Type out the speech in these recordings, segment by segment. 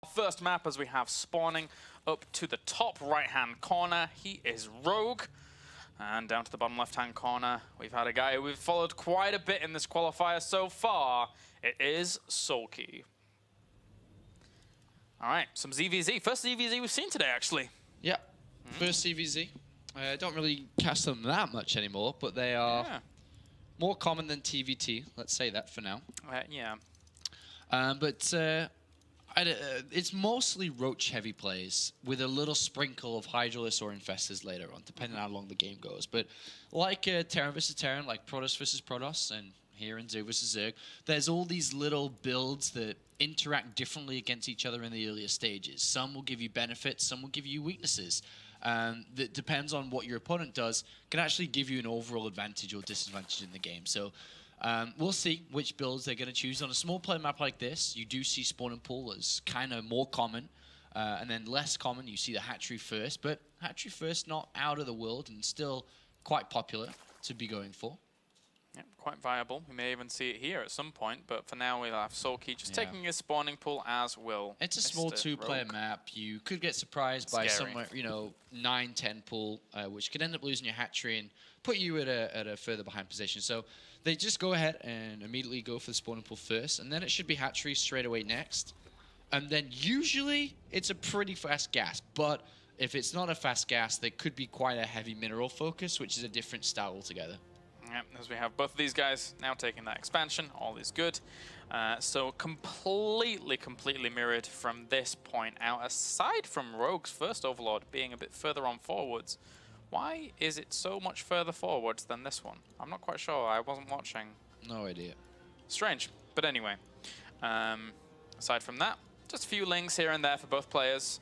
First map as we have spawning up to the top right-hand corner. He is Rogue. And down to the bottom left-hand corner, we've had a guy who we've followed quite a bit in this qualifier so far. It is Soulkey. All right, some ZvZ. First ZvZ we've seen today, actually. Yeah, first ZvZ. I don't really cast them that much anymore, but they are more common than TVT. Let's say that for now. Yeah. It's mostly roach-heavy plays with a little sprinkle of Hydralisk or Infestors later on, depending on how long the game goes. But like Terran vs. Terran, like Protoss vs. Protoss, and here in Zerg vs. Zerg, there's all these little builds that interact differently against each other in the earlier stages. Some will give you benefits, some will give you weaknesses. That depends on what your opponent does, can actually give you an overall advantage or disadvantage in the game. So we'll see which builds they're going to choose. On a small play map like this, you do see spawn and pull as kind of more common. And then less common, you see the hatchery first. But hatchery first, not out of the world and still quite popular to be going for. Yep, quite viable. We may even see it here at some point, but for now we'll have Soulkey just taking his spawning pool as will. It's a small two-player map. You could get surprised by somewhere, 9-10 pool, which could end up losing your hatchery and put you at a further behind position. So they just go ahead and immediately go for the spawning pool first, and then it should be hatchery straight away next. And then usually it's a pretty fast gas, but if it's not a fast gas, there could be quite a heavy mineral focus, which is a different style altogether. Yep, as we have both of these guys now taking that expansion, all is good. So completely mirrored from this point out, aside from Rogue's first Overlord being a bit further on forwards. Why is it so much further forwards than this one? I'm not quite sure, I wasn't watching. No idea. Strange, but anyway. Aside from that, just a few lings here and there for both players.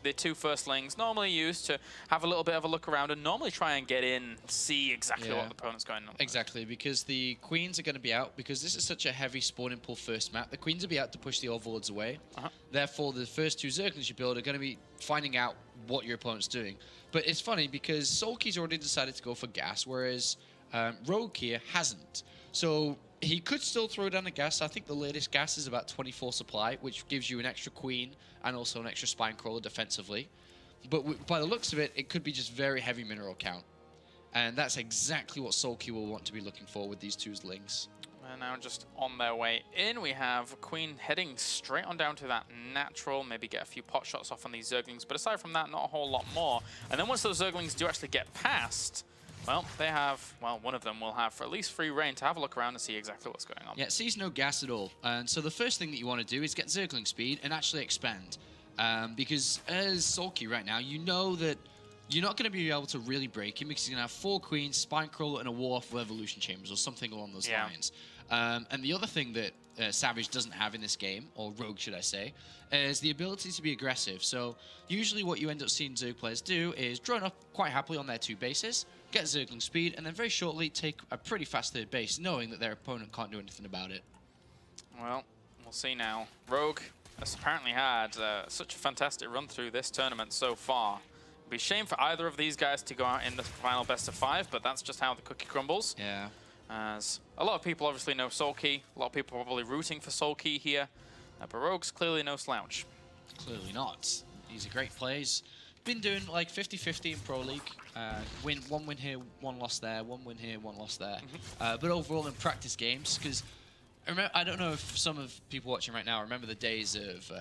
The two first lings normally used to have a little bit of a look around and normally try and get in, see exactly what the opponent's going on. Exactly, because the queens are going to be out, because this is such a heavy spawning pool first map, the queens will be out to push the overlords away. Therefore, the first two Zerglings you build are going to be finding out what your opponent's doing. But it's funny, because Soulkey's already decided to go for gas, whereas Rogue here hasn't. So he could still throw down a gas. I think the latest gas is about 24 supply, which gives you an extra queen and also an extra spine crawler defensively. But by the looks of it, it could be just very heavy mineral count. And that's exactly what Soulkey will want to be looking for with these two lings. And now just on their way in, we have Queen heading straight on down to that natural, maybe get a few pot shots off on these Zerglings. But aside from that, not a whole lot more. And then once those Zerglings do actually get past, well, they have, one of them will have for at least free reign to have a look around and see exactly what's going on. Yeah, it sees no gas at all. And so the first thing that you want to do is get Zergling speed and actually expand. Because as Soulkey right now, you know that you're not going to be able to really break him because he's going to have 4 queens, spine crawler, and a war for evolution chambers or something along those lines. And the other thing that Savage doesn't have in this game, or Rogue should I say, is the ability to be aggressive. So usually what you end up seeing Zerg players do is drone up quite happily on their 2 bases, get Zergling speed, and then very shortly take a pretty fast third base, knowing that their opponent can't do anything about it. Well, we'll see now. Rogue has apparently had such a fantastic run through this tournament so far. It'd be a shame for either of these guys to go out in the final best of 5, but that's just how the cookie crumbles. Yeah. As a lot of people obviously know Soulkey, a lot of people are probably rooting for Soulkey here, but Rogue's clearly no slouch. Clearly not. He's a great player. He's been doing like 50-50 in Pro League. One win here, 1 loss there, 1 win here, 1 loss there. But overall in practice games, because I don't know if some of people watching right now remember the days of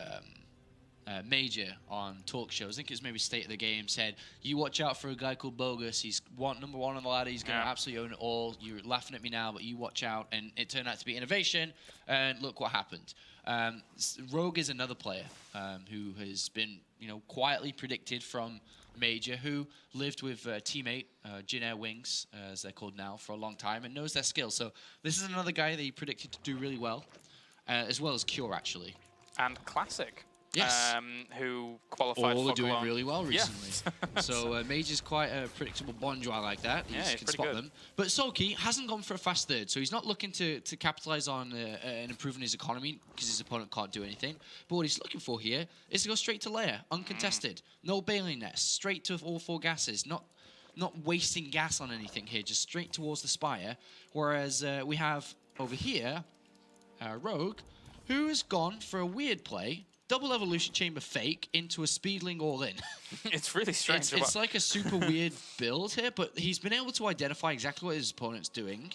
Major on talk shows. I think it was maybe State of the Game said, you watch out for a guy called Bogus. He's number 1 on the ladder. He's going to absolutely own it all. You're laughing at me now, but you watch out. And it turned out to be innovation. And look what happened. Rogue is another player who has been, quietly predicted from Major, who lived with teammate Jin Air Wings, as they're called now, for a long time and knows their skills. So this is another guy that he predicted to do really well as Cure, actually. And Classic. Yes. Who qualified all for doing really well recently. Yeah. So Major's quite a predictable bonjour like that. He can spot them. But Soulkey hasn't gone for a fast third, so he's not looking to capitalize on and improving his economy because his opponent can't do anything. But what he's looking for here is to go straight to layer, uncontested. No bailing nest, straight to all 4 gases. Not wasting gas on anything here, just straight towards the spire. Whereas we have over here Rogue, who has gone for a weird play double evolution chamber fake into a speedling all in. It's really strange. It's like a super weird build here, but he's been able to identify exactly what his opponent's doing.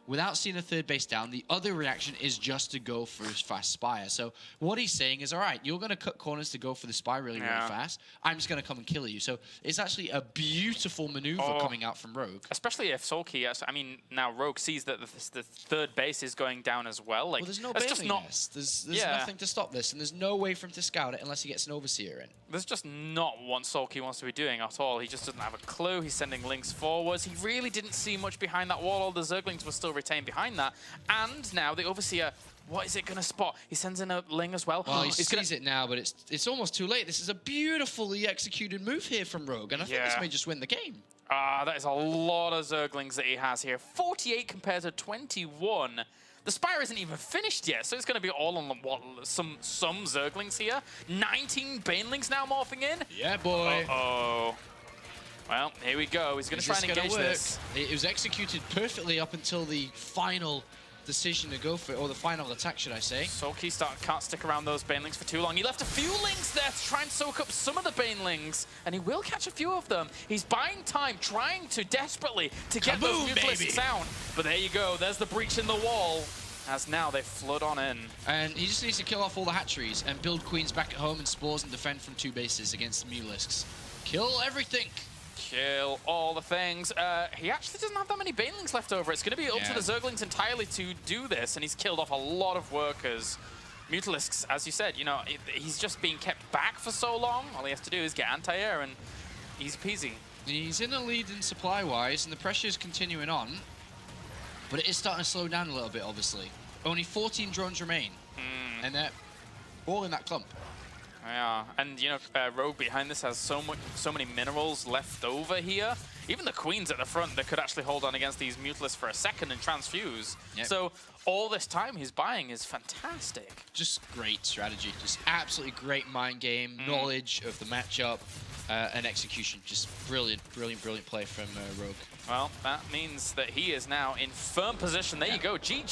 Without seeing a third base down, the other reaction is just to go for his fast Spire. So what he's saying is, all right, you're going to cut corners to go for the Spire really fast. I'm just going to come and kill you. So it's actually a beautiful maneuver coming out from Rogue. Especially if Soulkey, I mean, now Rogue sees that the third base is going down as well. Like, Well, there's no bailing this. There's nothing to stop this, and there's no way for him to scout it unless he gets an Overseer in. There's just not what Soulkey wants to be doing at all. He just doesn't have a clue. He's sending links forwards. He really didn't see much behind that wall. All the Zerglings were still retained behind that. And now the Overseer, what is it going to spot? He sends in a Ling as well. Well, he sees it now, but it's almost too late. This is a beautifully executed move here from Rogue, and I think this may just win the game. That is a lot of Zerglings that he has here. 48 compared to 21. The Spire isn't even finished yet, so it's going to be all on some Zerglings here. 19 Banelings now morphing in. Yeah, boy. Uh-oh. Well, here we go. He's going to try and engage this. It was executed perfectly up until the final decision to go for it, or the final attack, should I say. Soulkey can't stick around those Banelings for too long. He left a few Lings there to try and soak up some of the Banelings, and he will catch a few of them. He's buying time, trying to desperately to get those Mutalisks out. But there you go. There's the breach in the wall, as now they flood on in. And he just needs to kill off all the hatcheries and build Queens back at home and Spores and defend from 2 bases against the Mutalisks. Kill everything. Kill all the things. He actually doesn't have that many Banelings left over. It's going to be up to the Zerglings entirely to do this, and he's killed off a lot of workers. Mutalisks, as you said, you know, he's just being kept back for so long. All he has to do is get anti-air, and easy peasy. He's in a lead in supply-wise, and the pressure is continuing on. But it is starting to slow down a little bit, obviously. Only 14 drones remain, and they're all in that clump. Yeah, and you know, Rogue behind this has so many minerals left over here. Even the Queens at the front that could actually hold on against these Mutalisks for a second and transfuse. Yep. So all this time he's buying is fantastic. Just great strategy. Just absolutely great mind game, knowledge of the matchup, and execution. Just brilliant, brilliant, brilliant play from Rogue. Well, that means that he is now in firm position. There you go, GG.